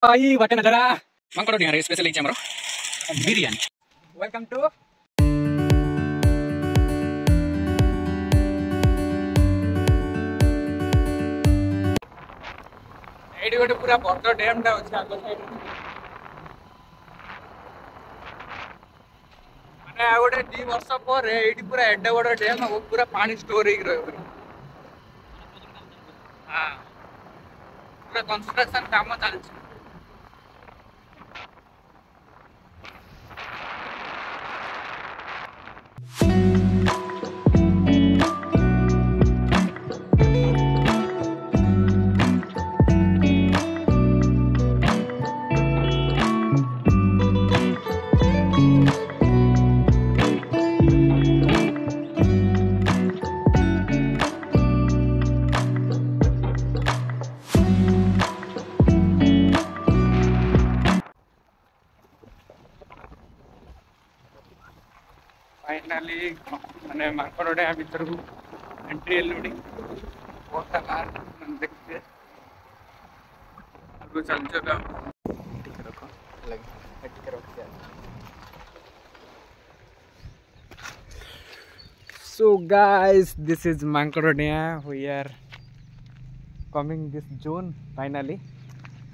आई वाटे नजरा मांकड़ डियारे स्पेशल इच्छा हमरो बिरयानी वेलकम टू एडी गोटे पूरा बड़ डैम टा अछि आगो साइड माने आ गोटे 2 वर्ष पर एडी पूरा एडा बड़ डैम पूरा पानी स्टोर होई रहबो हां पूरा कंस्ट्रक्शन काम चलछि फाइनली मैंने मांकड़ डैम भीतर को एंट्री एलुडी बहुत कार देखते आगो चल जगह टिके रखो लगे टिके रख दिया so guys this is Mankad dam we are coming this zone finally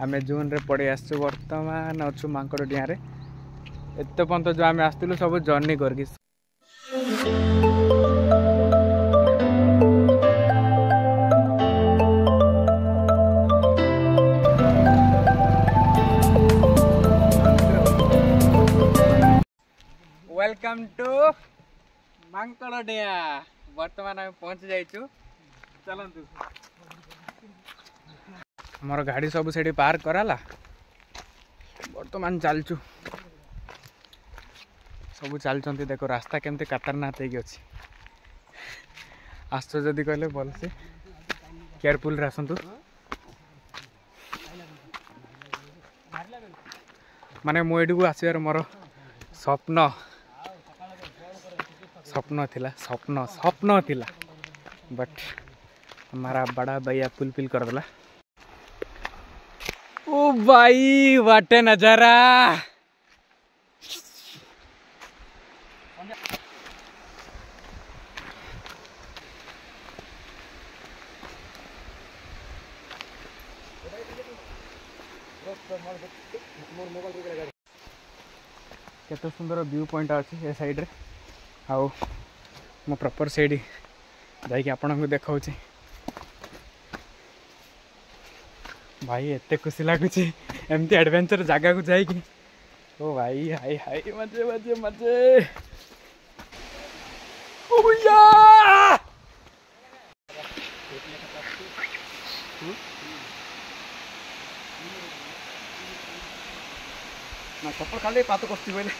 आमे जोन रे पड़े आसछु वर्तमान अछु मांकड़ डैम रे एते पंत जो आमे आस्तिलु सब जर्नी करके वेलकम टू मांकड़ डैम वर्तमान आम पहुंच जाइछु चलंतु हमर गाड़ी सब सेठी पार्क कराला वर्तमान चलचु सब चलचंती देखो रास्ता केमते खतरनाक है अछि आसो जदि कहले भल से केयरफुल रे आसंतु माने मो एडू आसीर मोर स्वप्न स्वप्न थिला स्वप्न थिला बट हमारा बड़ा भैया फुलफिल कर दिला ओ भाई वाटे नजारा केते सुंदर व्यू पॉइंट अच्छी ए साइड रे आउ मो प्रॉपर साइड जाइए आपन को देखाऊँ भाई एते खुशी लगुच एमती एडवेंचर जगह को जाइए ओ भाई हाय हाय मजे मजे मजे चप्पल खाली पातो कस्ती बोले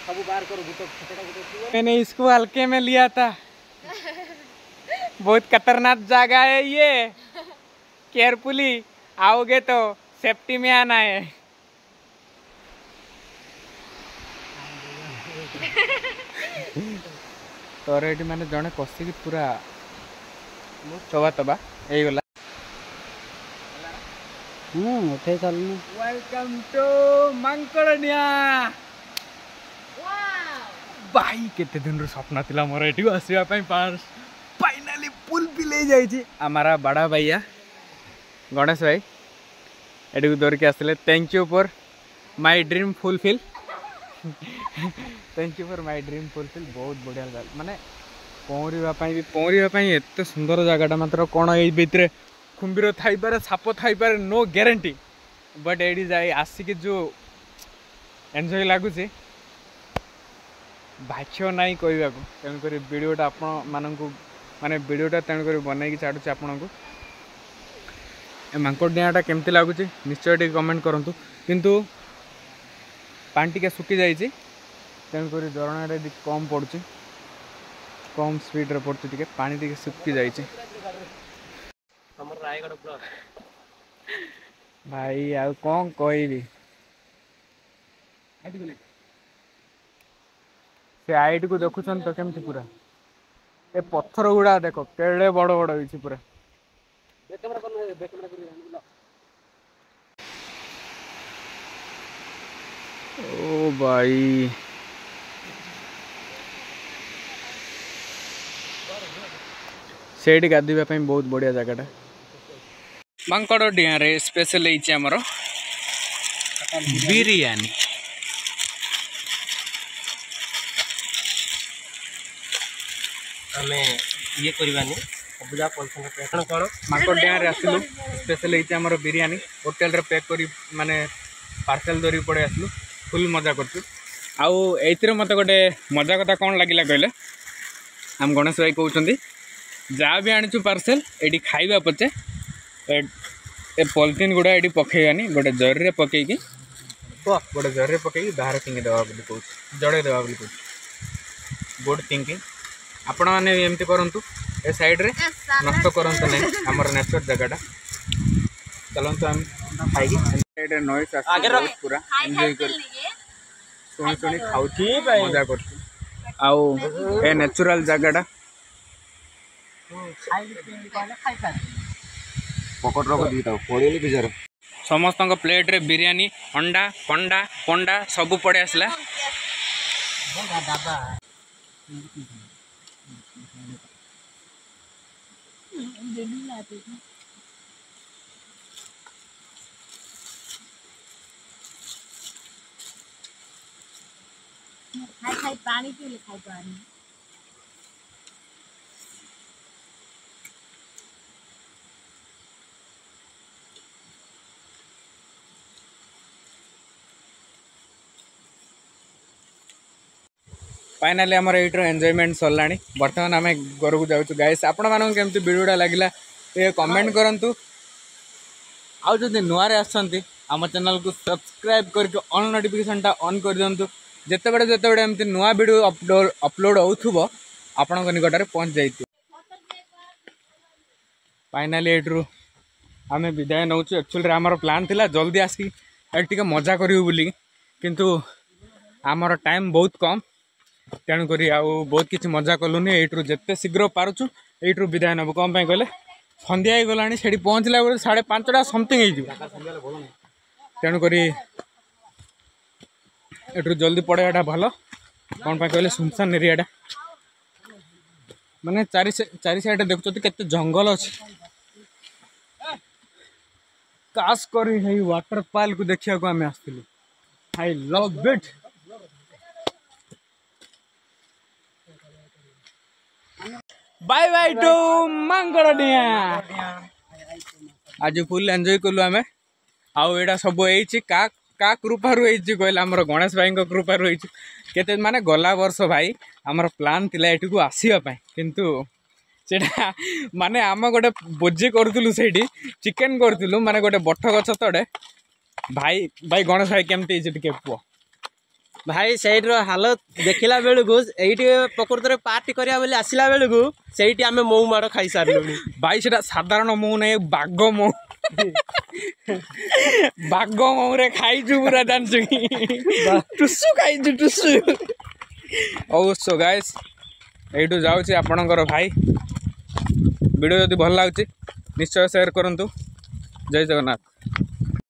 सब बाहर करो मैंने इसको हल्के में लिया था बहुत खतरनाक जगह है ये केयरफुली आओगे तो सेफ्टी में आना है तोर ये मैंने जड़े कषिक पूरा तबा तबा यही गला उठे चलना वेलकम टू मांकड़ डैम भाई केते दिन रो सपना थिला मोर एठी आसीबा पई फाइनली पुल भी ले जाई छी हमारा बड़ा भैया गणेश भाई एठी को दौड़ के आसले thank you for my dream fulfil thank you for my dream fulfil बहुत बढ़िया माने पौरिबा पई एते सुंदर जगहटा मात्र कोन ए भितरे कुंभीर थाई पारे साप थाई पारे नो ग्यारंटी बट एडी जाए आसिक जो एंजॉय लगुच भाष्य नाई कहवा तेणुक वीडियोटा आपण मानक माने वीडियोटा तेणुक बनई छाड़ुचे आपन को मांकड़ डैमटा केमती लगुच निश्चय टे कमेंट करूँ किंतु पानी टे सुखी जाइए तेणुक झरना कम पड़ुची कम स्पीड रे पड़ुची टिके पानी टे सुखी जाइए भाई आ कौन कहबी से हाइट को देखुन तो केमती पूरा ए पत्थर गुड़ा देख केड़े बड़ बड़ होइछि पूरा ओ भाई सेठ गाधोवा बहुत बढ़िया जगह मांकड़ डिया रे स्पेशल आमर बिरयानी आमे ये करबानी सबजा पसंद कौन मांकड़ डिया रे आसलु स्पेशल आमर बिरयानी होटेल रे पैक करी माने पार्सल धरी पड़े आसलु फुल मजा करछु आउ एइतिर मते गोटे मजा कथा कौन लागिला कहले हम गणेश भाई कहउछंती जहाँ भी आनीचु पार्सल एटी खाइबा पचे ए पॉलिथिन गुड़ा ये पकेगानी गोटे जरी पकईकी गोटे जरी पकईकी बाहर फिंगी देवा कहूँ जड़े देवा कहूँ गुड थिंकिंग आपण मैंने एमती करूँ ए साइड रे नष्ट करते नहीं आमर नेचर जगह चलते हम खाई नॉइस पूरा एंजॉय कर शुणी शुणी खाऊ मजा कर ए नेचुरल जगह समस्त प्लेट रे बिरयानी अंडा पंडा पंडा सब पड़े आसला पानी पी खाई पानी फाइनाली आमर ये एंजॉयमेंट सरला बर्तमान आम घर को जाऊँ गाइस आपण मानक केमती वीडियोटा लगिला ये कमेंट करूँ आउ जदि नुआ आम चैनल को सब्सक्राइब करके ऑल नोटिफिकेशन ऑन कर दिंतु जिते एमती नुआ वीडियो अपलोड होथुबो आपण निकट में पहुँच जाइए फाइनाली एट्रु आम विदाय नौ एक्चुअली आमर प्लान थिला जल्दी आसिक मजा करूँ बोली किंतु आमर टाइम बहुत कम तेणुक बहुत किसी मजा कलुनि यू जिते शीघ्र पार्चु यू विदाय नबू कौन कहले सन्ध्या हो गला से पहुँचला बेले 5:30 समथिंग हो तेणुक यू जल्दी पड़ेगा भल कौन कहले सुनसान एरिया माने चारि साइड देखुं केते जंगल अच्छे खास कर वाटर पार्क को देखा आम आसलु I love it bye bye टू मांकड़ डिया आज फुल एंजॉय कलु आम आउ एटा सब का कृपारू कहले आमर गणेश भाई कृपारू केते माने गला वर्ष भाई आमर प्लान थिला एठी को आसीबा किंतु सेटा माने आम गोटे बोजी करूँ से चिकेन करूँ माने गोटे बठ गछ तड़े भाई भाई गणेश भाई केमती टे पुआ भाई सैड हालत देखला बेलू ये प्रकृत में पार्टी करा बोली आसला बेलू से आम मऊ माड़ खाई सारू भाई से साधारण मऊ नहीं बाघ मऊ बाघ मऊ रे खाइचु पूरा जानचु टुसु खाइचु टुसु सो गाइस एठू जाऊँ आपणकर भाई वीडियो जदि भल लगुच निश्चय शेयर करूँ जय जगन्नाथ।